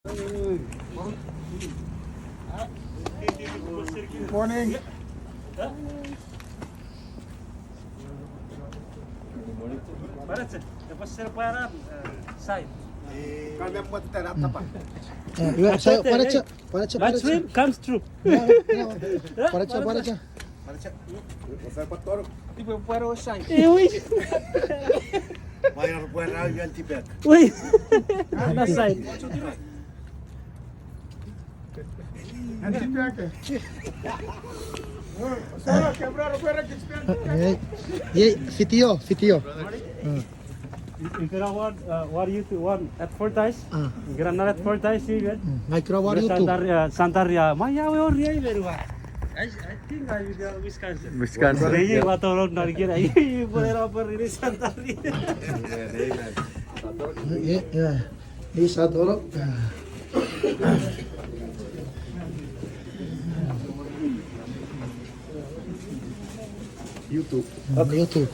Morning. Side. Kalian buat terat apa? Let's swim comes through. Paracha. Saya pator. Tipo para side. Uy, Mayroon po na yan tibet. uy. Na side. Anti-pack. Solo quebrar o pera que Fitio. If you want you to want advertise, granada advertise even. Micro YouTube. Santaria, meniawe ori very well. I think I will Wisconsin. Ini watorong dari kira ini boleh rapper ini Santaria. Ini satu YouTube. YouTube.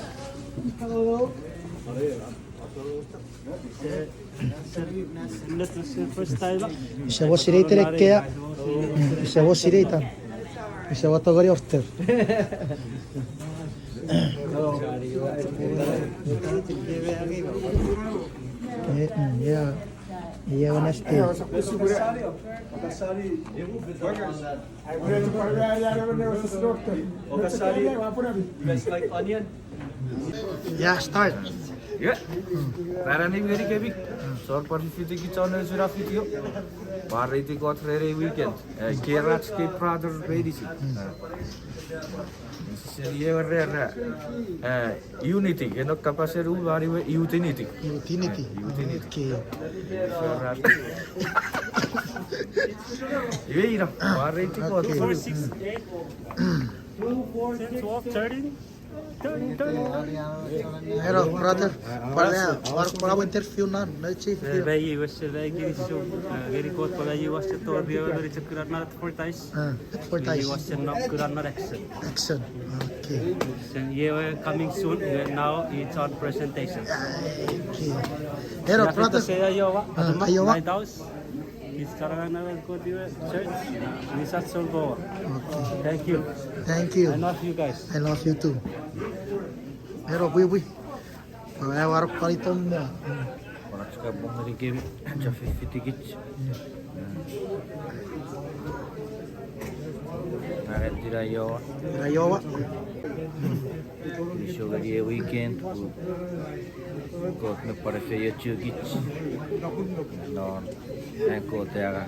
First time. Se voi sireytelekkeä. Se voi sireytän. Se voi togari orter. Ja nästi. Ja, start. Paraning very kebi. Sor parfiti ki channel jurafi थियो. Pariti ko थ्रेरे weekend. Kerala State Brothers very si. ये वर unity के no कपासे रू वारी वे unity. Unity. ये ही ना pariti को 4, 6, 8, 2, 4, 12, 13. Hello, brother. Para interview na chief. Bayi was giri so giri kot pala you was to the very kuran na advertise. Advertise. You was not kuran na action. Action. Okay. So you are coming soon. Now it's on presentation. Okay. Hello, brother. Say Iowa. Iowa. My house. Is karana go to church. We shall so go. Thank you. Thank you. I love you guys. I love you too. Hello, bui. Saya warok kali tom na. Orang suka bongari kebi. Jafi fiti kich. Naret tira yo. Rayowa. Show the weekend. Kot na para feya chugich. Non. Ko tera.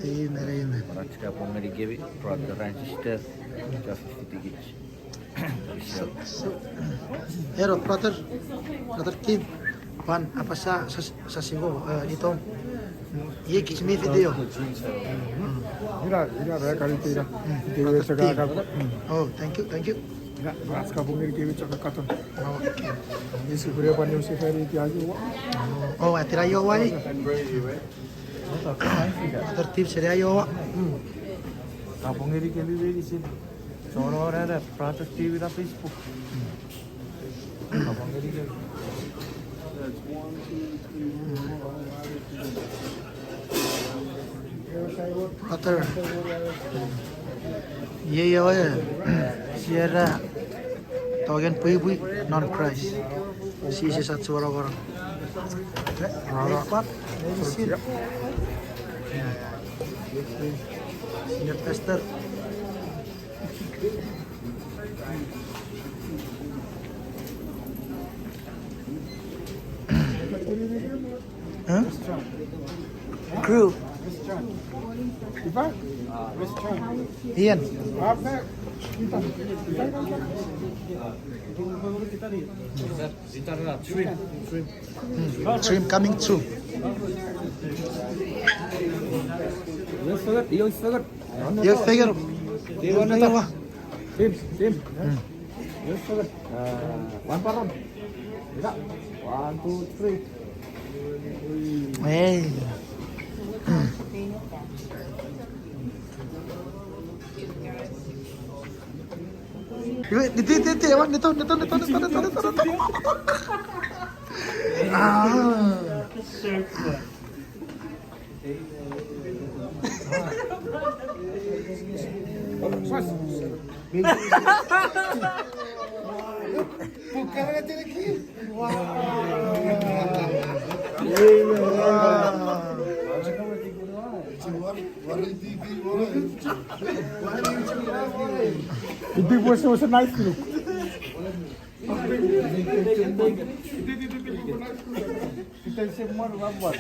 Ini. Orang suka bongari kebi. Brother Ranchester. Jafi fiti kich. Hello, brother Kim. Pan, apa sa sigo ito? Ye kismi video. Mira, kali tira. Dia cakap apa? Oh, thank you. Nak ras kabung ni kita cakap katon. Okay. Ini sebenarnya panjang sekali dia aja. Oh, atira yo wai. Tertib seria yo. Kabung ni kebi very si. Sono ada Pratas TV da Facebook. Abang ni ke? Brother. Ye yo Sierra tongen Pwpw non price. Si sat suara orang. Rapat. Senior tester. Huh? Crew. Iba? Ian. Apa? Kita. Stream coming through. You figure. Tim. Yes, sir. One per round. Tidak. 1, 2, 3. Hey. Dito, ewan, dito. Ah. Bukan nanti lagi. Itu bos was nice look. Kita semua buat.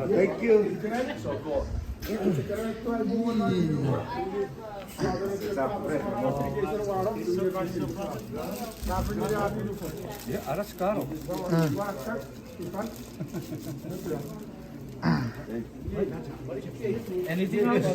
Thank you. Ya, ada sekarang. Anything else?